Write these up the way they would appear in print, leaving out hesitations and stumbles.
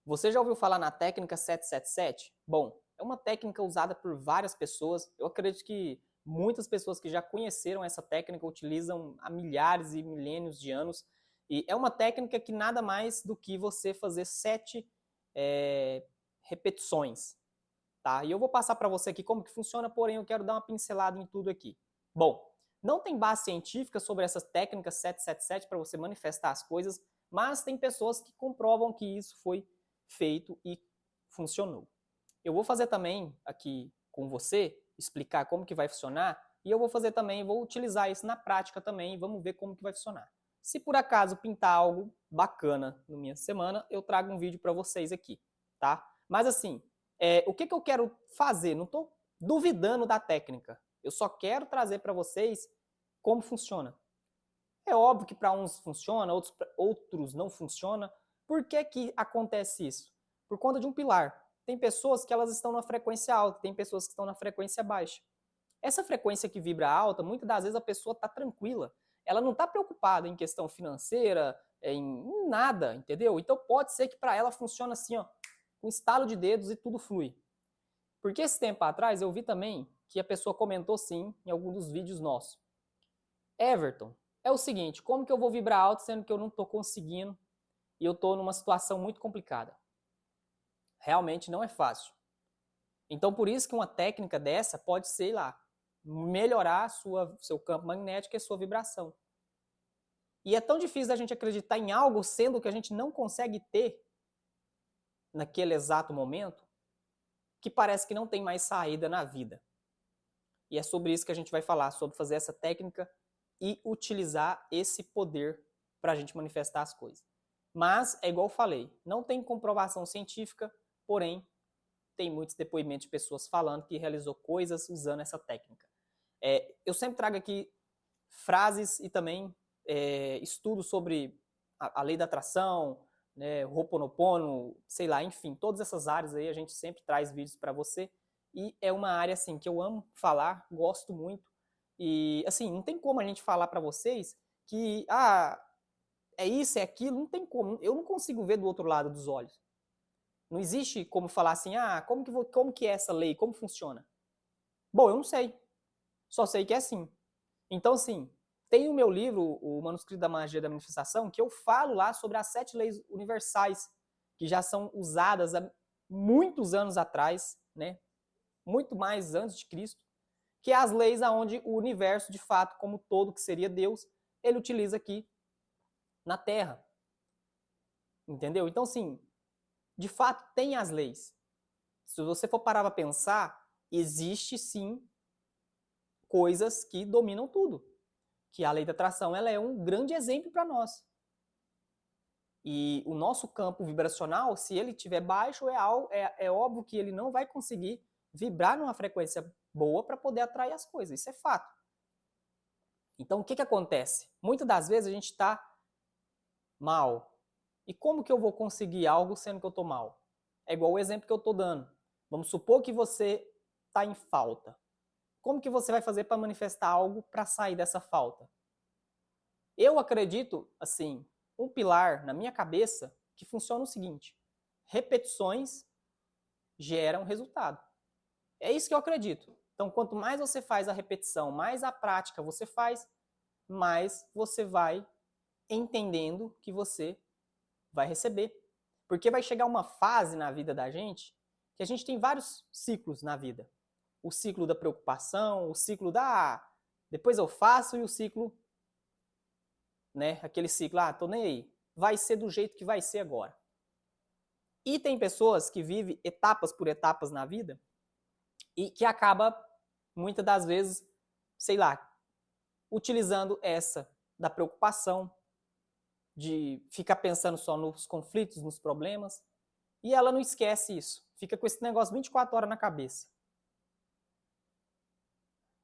Você já ouviu falar na técnica 777? Bom, é uma técnica usada por várias pessoas. Eu acredito que muitas pessoas que já conheceram essa técnica utilizam há milhares e milênios de anos. E é uma técnica que nada mais do que você fazer 7 repetições, tá? E eu vou passar para você aqui como que funciona, porém eu quero dar uma pincelada em tudo aqui. Bom, não tem base científica sobre essas técnicas 777 para você manifestar as coisas, mas tem pessoas que comprovam que isso foi feito e funcionou. Eu vou fazer também aqui com você, explicar como que vai funcionar, e eu vou fazer também, vou utilizar isso na prática também, e vamos ver como que vai funcionar. Se por acaso pintar algo bacana na minha semana, eu trago um vídeo para vocês aqui, tá? Mas assim, o que eu quero fazer? Não estou duvidando da técnica. Eu só quero trazer para vocês como funciona. É óbvio que para uns funciona, outros não funciona. Por que que acontece isso? Por conta de um pilar. Tem pessoas que elas estão na frequência alta, tem pessoas que estão na frequência baixa. Essa frequência que vibra alta, muitas das vezes a pessoa está tranquila. Ela não está preocupada em questão financeira, em nada, entendeu? Então pode ser que para ela funcione assim, ó, com estalo de dedos e tudo flui. Porque esse tempo atrás eu vi também que a pessoa comentou sim em algum dos vídeos nossos. Everton, é o seguinte, como que eu vou vibrar alto sendo que eu não estou conseguindo e eu estou numa situação muito complicada? Realmente não é fácil. Então por isso que uma técnica dessa pode ser lá, melhorar seu campo magnético e a sua vibração. E é tão difícil a gente acreditar em algo sendo que a gente não consegue ter naquele exato momento, que parece que não tem mais saída na vida. E é sobre isso que a gente vai falar, sobre fazer essa técnica e utilizar esse poder para a gente manifestar as coisas. Mas, é igual eu falei, não tem comprovação científica, porém, tem muitos depoimentos de pessoas falando que realizou coisas usando essa técnica. Eu sempre trago aqui frases e também estudos sobre a lei da atração, né, Ho'oponopono, sei lá, enfim, todas essas áreas aí a gente sempre traz vídeos para você e é uma área assim que eu amo falar, gosto muito e assim não tem como a gente falar para vocês que é isso, é aquilo, não tem como, eu não consigo ver do outro lado dos olhos. Não existe como falar assim, como que é essa lei, como funciona? Bom, eu não sei, só sei que é assim. Então, assim, tem o meu livro, o Manuscrito da Magia da Manifestação, que eu falo lá sobre as 7 leis universais, que já são usadas há muitos anos atrás, né? Muito mais antes de Cristo, que é as leis aonde o universo, de fato, como todo que seria Deus, ele utiliza aqui na Terra. Entendeu? Então, assim, de fato, tem as leis. Se você for parar para pensar, existe sim coisas que dominam tudo. Que a lei da atração ela é um grande exemplo para nós. E o nosso campo vibracional, se ele estiver baixo, é óbvio que ele não vai conseguir vibrar numa frequência boa para poder atrair as coisas. Isso é fato. Então, o que acontece? Muitas das vezes a gente está mal. E como que eu vou conseguir algo sendo que eu estou mal? É igual o exemplo que eu estou dando. Vamos supor que você está em falta. Como que você vai fazer para manifestar algo para sair dessa falta? Eu acredito, assim, um pilar na minha cabeça que funciona o seguinte: repetições geram resultado. É isso que eu acredito. Então, quanto mais você faz a repetição, mais a prática você faz, mais você vai entendendo que você vai receber. Porque vai chegar uma fase na vida da gente que a gente tem vários ciclos na vida. O ciclo da preocupação, o ciclo da depois eu faço e o ciclo, né, aquele ciclo, tô nem aí. Vai ser do jeito que vai ser agora. E tem pessoas que vivem etapas por etapas na vida e que acaba muitas das vezes, sei lá, utilizando essa da preocupação, de ficar pensando só nos conflitos, nos problemas, e ela não esquece isso. Fica com esse negócio 24 horas na cabeça.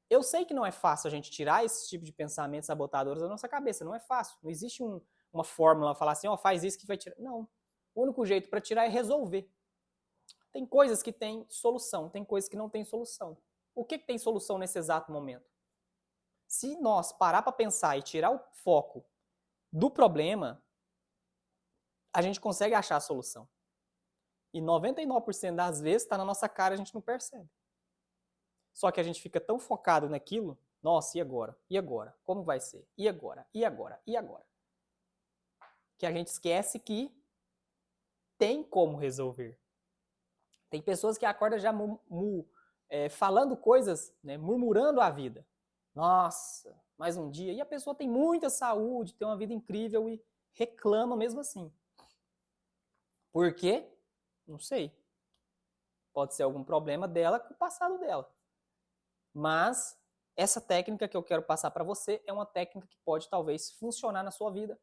Eu sei que não é fácil a gente tirar esse tipo de pensamentos sabotadores da nossa cabeça, não é fácil. Não existe uma fórmula, falar assim, faz isso que vai tirar. Não. O único jeito para tirar é resolver. Tem coisas que têm solução, tem coisas que não têm solução. O que tem solução nesse exato momento? Se nós parar para pensar e tirar o foco do problema, a gente consegue achar a solução. E 99% das vezes está na nossa cara e a gente não percebe. Só que a gente fica tão focado naquilo, nossa, e agora? E agora? Como vai ser? E agora? E agora? E agora? Que a gente esquece que tem como resolver. Tem pessoas que acordam já falando coisas, né, murmurando a vida. Nossa, mais um dia. E a pessoa tem muita saúde, tem uma vida incrível e reclama mesmo assim. Por quê? Não sei. Pode ser algum problema dela com o passado dela. Mas essa técnica que eu quero passar para você é uma técnica que pode talvez funcionar na sua vida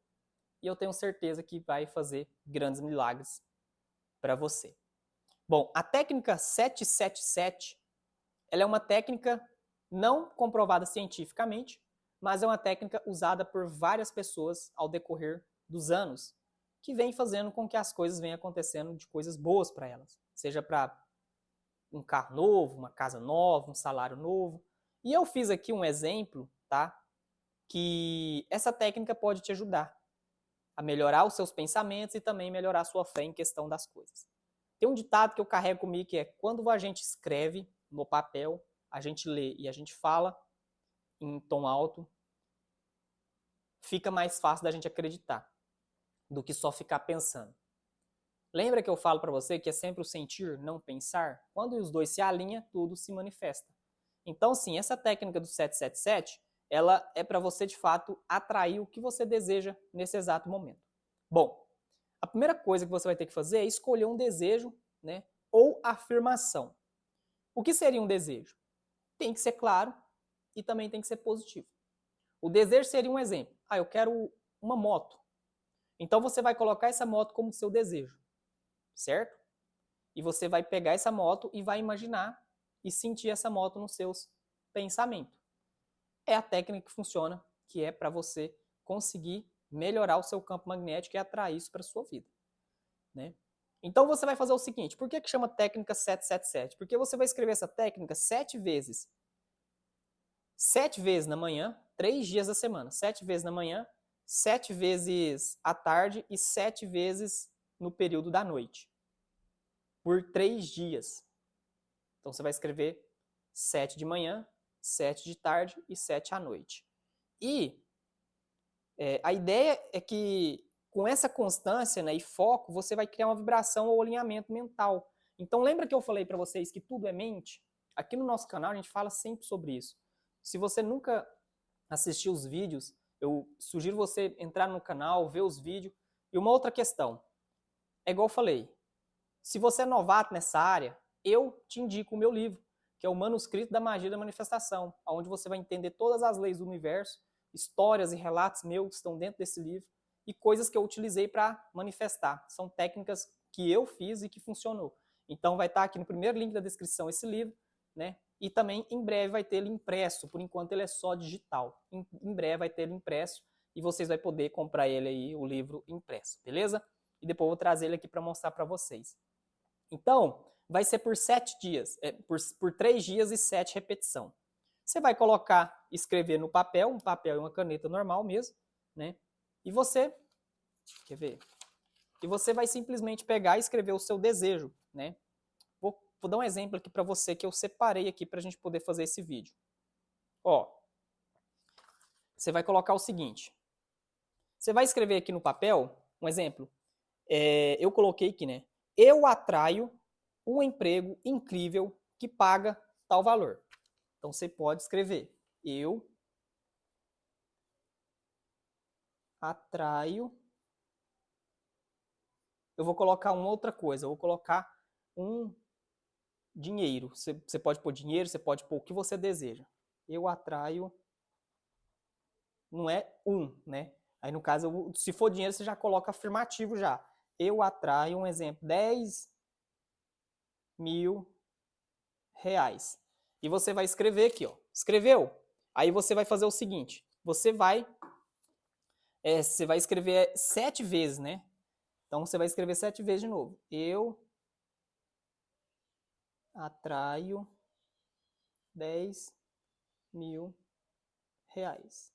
e eu tenho certeza que vai fazer grandes milagres para você. Bom, a técnica 777, ela é uma técnica não comprovada cientificamente, mas é uma técnica usada por várias pessoas ao decorrer dos anos, que vem fazendo com que as coisas venham acontecendo de coisas boas para elas, seja para um carro novo, uma casa nova, um salário novo. E eu fiz aqui um exemplo, tá? Que essa técnica pode te ajudar a melhorar os seus pensamentos e também melhorar a sua fé em questão das coisas. Tem um ditado que eu carrego comigo que é: quando a gente escreve no papel, a gente lê e a gente fala em tom alto, fica mais fácil da gente acreditar do que só ficar pensando. Lembra que eu falo para você que é sempre o sentir, não pensar? Quando os dois se alinham, tudo se manifesta. Então, sim, essa técnica do 777, ela é para você, de fato, atrair o que você deseja nesse exato momento. Bom, a primeira coisa que você vai ter que fazer é escolher um desejo, né, ou afirmação. O que seria um desejo? Tem que ser claro e também tem que ser positivo. O desejo seria um exemplo. Eu quero uma moto. Então você vai colocar essa moto como seu desejo, certo? E você vai pegar essa moto e vai imaginar e sentir essa moto nos seus pensamentos. É a técnica que funciona, que é para você conseguir melhorar o seu campo magnético e atrair isso para a sua vida, né? Então você vai fazer o seguinte: por que chama técnica 777? Porque você vai escrever essa técnica 7 vezes. 7 vezes na manhã, 3 dias da semana. 7 vezes na manhã, 7 vezes à tarde e 7 vezes no período da noite. Por 3 dias. Então você vai escrever 7 de manhã, 7 de tarde e 7 à noite. E a ideia é que com essa constância, né, e foco, você vai criar uma vibração ou alinhamento mental. Então lembra que eu falei para vocês que tudo é mente? Aqui no nosso canal a gente fala sempre sobre isso. Se você nunca assistiu os vídeos, eu sugiro você entrar no canal, ver os vídeos. E uma outra questão, é igual eu falei, se você é novato nessa área, eu te indico o meu livro, que é o Manuscrito da Magia da Manifestação, onde você vai entender todas as leis do universo, histórias e relatos meus que estão dentro desse livro e coisas que eu utilizei para manifestar. São técnicas que eu fiz e que funcionou. Então vai estar aqui no primeiro link da descrição esse livro, né? E também em breve vai ter ele impresso, por enquanto ele é só digital. Em breve vai ter ele impresso e vocês vão poder comprar ele aí, o livro impresso, beleza? E depois eu vou trazer ele aqui para mostrar para vocês. Então, vai ser por 7 dias, por 3 dias e 7 repetição. Você vai colocar, escrever no papel, um papel e uma caneta normal mesmo, né? E você, quer ver? E você vai simplesmente pegar e escrever o seu desejo, né? Vou dar um exemplo aqui para você que eu separei aqui para a gente poder fazer esse vídeo. Ó, você vai colocar o seguinte. Você vai escrever aqui no papel, um exemplo. Eu coloquei aqui, né? Eu atraio um emprego incrível que paga tal valor. Então você pode escrever: eu atraio. Eu vou colocar uma outra coisa. Eu vou colocar um dinheiro. Você pode pôr dinheiro, você pode pôr o que você deseja. Eu atraio. Não é né? Aí no caso, se for dinheiro, você já coloca afirmativo já. Eu atraio, um exemplo, 10 mil reais. E você vai escrever aqui, ó. Escreveu? Aí você vai fazer o seguinte: você vai escrever 7 vezes, né? Então você vai escrever 7 vezes de novo. Eu atraio 10 mil reais.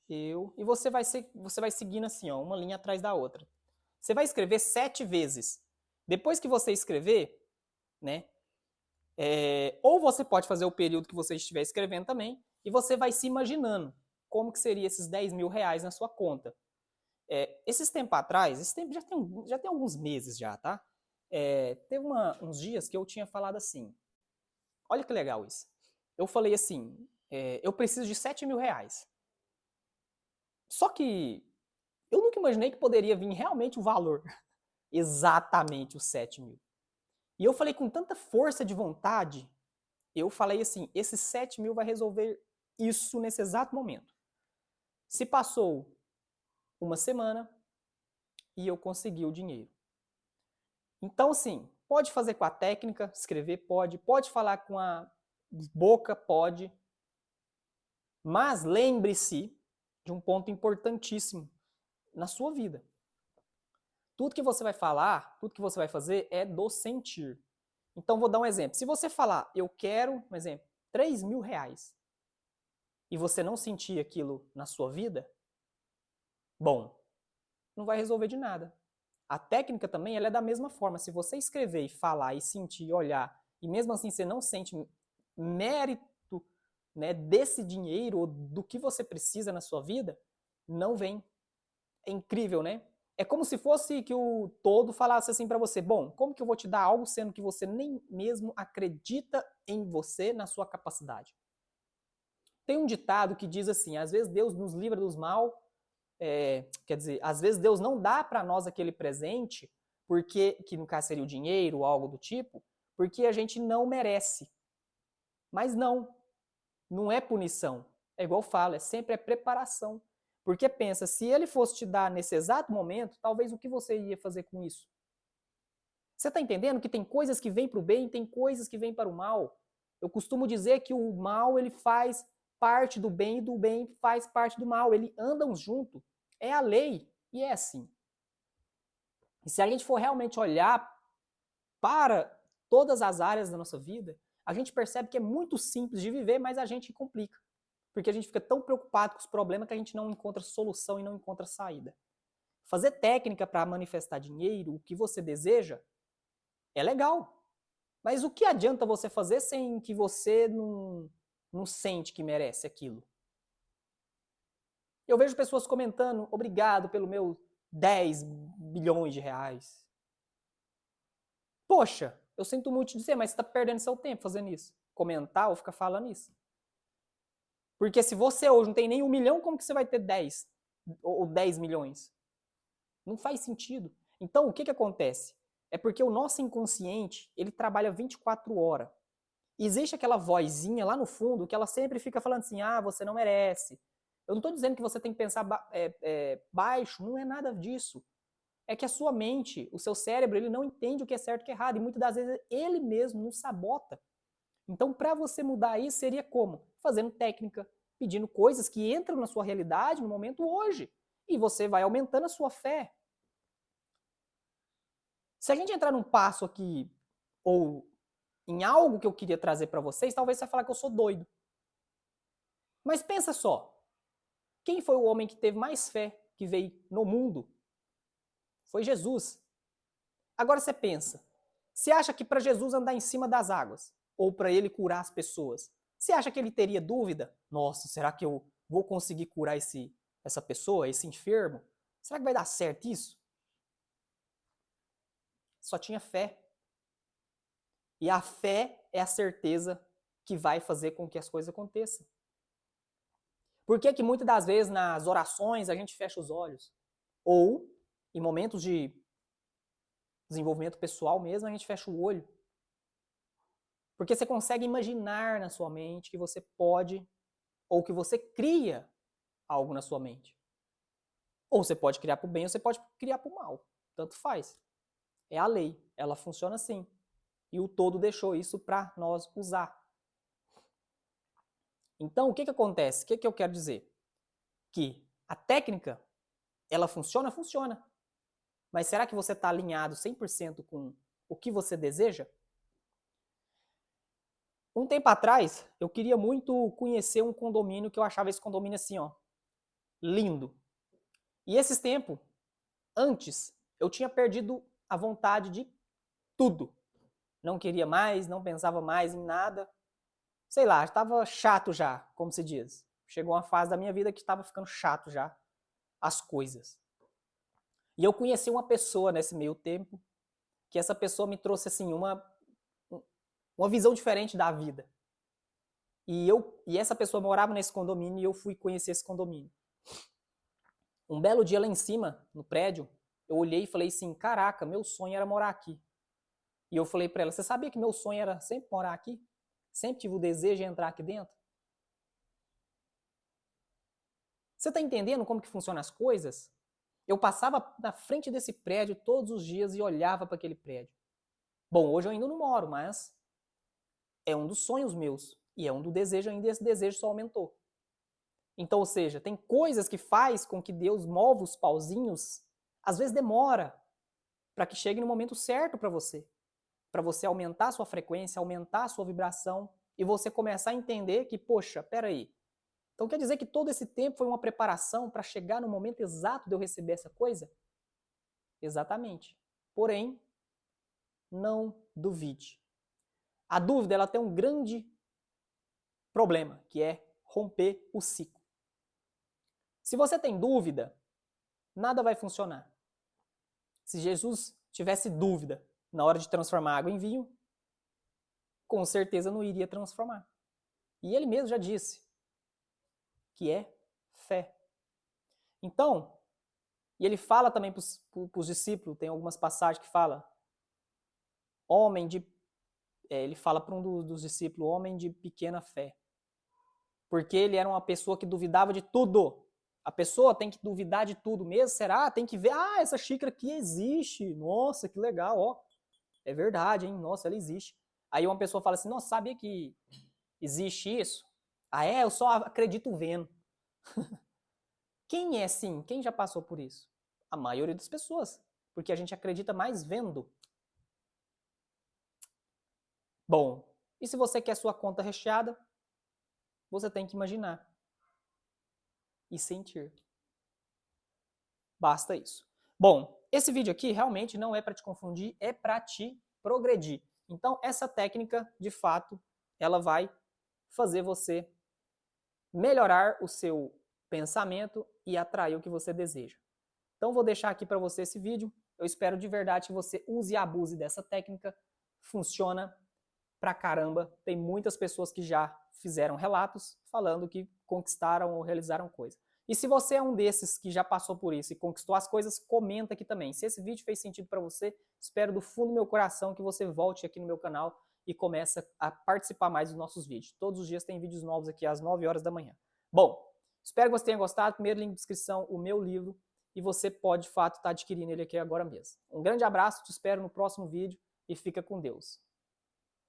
E você vai seguindo assim, ó, uma linha atrás da outra. Você vai escrever 7 vezes. Depois que você escrever, né? Ou você pode fazer o período que você estiver escrevendo também, e você vai se imaginando como que seria esses 10 mil reais na sua conta. Esses tempos atrás, esse tempo já tem alguns meses já, tá? Teve uns dias que eu tinha falado assim, olha que legal isso. Eu falei assim, eu preciso de 7 mil reais. Só que eu nunca imaginei que poderia vir realmente o valor, exatamente os 7 mil. E eu falei com tanta força de vontade, eu falei assim, esses 7 mil vai resolver isso nesse exato momento. Se passou uma semana e eu consegui o dinheiro. Então, assim, pode fazer com a técnica, escrever pode falar com a boca, pode. Mas lembre-se de um ponto importantíssimo na sua vida. Tudo que você vai falar, tudo que você vai fazer é do sentir. Então, vou dar um exemplo. Se você falar, eu quero, um exemplo, 3 mil reais, e você não sentir aquilo na sua vida, bom, não vai resolver de nada. A técnica também ela é da mesma forma. Se você escrever e falar e sentir e olhar, e mesmo assim você não sente mérito, né, desse dinheiro ou do que você precisa na sua vida, não vem. É incrível, né? É como se fosse que o todo falasse assim para você, bom, como que eu vou te dar algo sendo que você nem mesmo acredita em você, na sua capacidade? Tem um ditado que diz assim, às vezes Deus nos livra dos mal, quer dizer, às vezes Deus não dá para nós aquele presente, porque que no caso seria o dinheiro ou algo do tipo, porque a gente não merece. Mas não é punição. É igual eu falo, sempre preparação. Porque pensa, se ele fosse te dar nesse exato momento, talvez o que você ia fazer com isso? Você está entendendo que tem coisas que vêm para o bem, tem coisas que vêm para o mal? Eu costumo dizer que o mal ele faz parte do bem e do bem faz parte do mal. Eles andam junto. É a lei e é assim. E se a gente for realmente olhar para todas as áreas da nossa vida, a gente percebe que é muito simples de viver, mas a gente complica. Porque a gente fica tão preocupado com os problemas que a gente não encontra solução e não encontra saída. Fazer técnica para manifestar dinheiro, o que você deseja, é legal. Mas o que adianta você fazer sem que você não sente que merece aquilo? Eu vejo pessoas comentando, obrigado pelo meu 10 bilhões de reais. Poxa, eu sinto muito te dizer, mas você está perdendo seu tempo fazendo isso. Comentar ou ficar falando isso. Porque se você hoje não tem nem 1 milhão, como que você vai ter 10? Ou 10 milhões? Não faz sentido. Então, o que acontece? É porque o nosso inconsciente, ele trabalha 24 horas. E existe aquela vozinha lá no fundo que ela sempre fica falando assim, ah, você não merece. Eu não estou dizendo que você tem que pensar baixo, não é nada disso. É que a sua mente, o seu cérebro, ele não entende o que é certo e o que é errado. E muitas das vezes ele mesmo nos sabota. Então, para você mudar isso, seria como? Fazendo técnica, pedindo coisas que entram na sua realidade no momento hoje. E você vai aumentando a sua fé. Se a gente entrar num passo aqui, ou em algo que eu queria trazer para vocês, talvez você vai falar que eu sou doido. Mas pensa só, quem foi o homem que teve mais fé que veio no mundo? Foi Jesus. Agora você pensa, você acha que para Jesus andar em cima das águas, ou para ele curar as pessoas, você acha que ele teria dúvida? Nossa, será que eu vou conseguir curar essa pessoa, esse enfermo? Será que vai dar certo isso? Só tinha fé. E a fé é a certeza que vai fazer com que as coisas aconteçam. Por que que muitas das vezes nas orações a gente fecha os olhos? Ou em momentos de desenvolvimento pessoal mesmo, a gente fecha o olho. Porque você consegue imaginar na sua mente que você pode, ou que você cria algo na sua mente. Ou você pode criar para o bem, ou você pode criar para o mal. Tanto faz. É a lei. Ela funciona assim. E o todo deixou isso para nós usar. Então, o que acontece? O que eu quero dizer? Que a técnica, ela funciona? Funciona. Mas será que você está alinhado 100% com o que você deseja? Um tempo atrás, eu queria muito conhecer um condomínio que eu achava esse condomínio assim, ó, lindo. E esses tempos, antes, eu tinha perdido a vontade de tudo. Não queria mais, não pensava mais em nada. Sei lá, estava chato já, como se diz. Chegou uma fase da minha vida que estava ficando chato já as coisas. E eu conheci uma pessoa nesse meio tempo, que essa pessoa me trouxe assim uma visão diferente da vida. E essa pessoa morava nesse condomínio e eu fui conhecer esse condomínio. Um belo dia lá em cima, no prédio, eu olhei e falei assim, caraca, meu sonho era morar aqui. E eu falei para ela, você sabia que meu sonho era sempre morar aqui? Sempre tive o desejo de entrar aqui dentro? Você está entendendo como que funcionam as coisas? Eu passava na frente desse prédio todos os dias e olhava para aquele prédio. Bom, hoje eu ainda não moro, mas é um dos sonhos meus. E é um do desejo ainda, e esse desejo só aumentou. Então, ou seja, tem coisas que faz com que Deus mova os pauzinhos, às vezes demora, para que chegue no momento certo para você aumentar a sua frequência, aumentar a sua vibração, e você começar a entender que, poxa, peraí, então quer dizer que todo esse tempo foi uma preparação para chegar no momento exato de eu receber essa coisa? Exatamente. Porém, não duvide. A dúvida ela tem um grande problema, que é romper o ciclo. Se você tem dúvida, nada vai funcionar. Se Jesus tivesse dúvida na hora de transformar água em vinho, com certeza não iria transformar. E ele mesmo já disse que é fé. Então, e ele fala também para os discípulos, tem algumas passagens que fala, ele fala para um dos discípulos, homem de pequena fé. Porque ele era uma pessoa que duvidava de tudo. A pessoa tem que duvidar de tudo mesmo, será? Tem que ver, essa xícara aqui existe. Nossa, que legal, ó. É verdade, hein? Nossa, ela existe. Aí uma pessoa fala assim, nossa, sabia que existe isso? Eu só acredito vendo. Quem é assim? Quem já passou por isso? A maioria das pessoas. Porque a gente acredita mais vendo. Bom, e se você quer sua conta recheada, você tem que imaginar e sentir. Basta isso. Bom, esse vídeo aqui realmente não é para te confundir, é para te progredir. Então, essa técnica, de fato, ela vai fazer você melhorar o seu pensamento e atrair o que você deseja. Então, vou deixar aqui para você esse vídeo. Eu espero de verdade que você use e abuse dessa técnica. Funciona pra caramba. Tem muitas pessoas que já fizeram relatos falando que conquistaram ou realizaram coisa. E se você é um desses que já passou por isso e conquistou as coisas, comenta aqui também. Se esse vídeo fez sentido para você, espero do fundo do meu coração que você volte aqui no meu canal e comece a participar mais dos nossos vídeos. Todos os dias tem vídeos novos aqui às 9 horas da manhã. Bom, espero que você tenha gostado. Primeiro link de descrição, o meu livro, e você pode, de fato, estar adquirindo ele aqui agora mesmo. Um grande abraço, te espero no próximo vídeo e fica com Deus.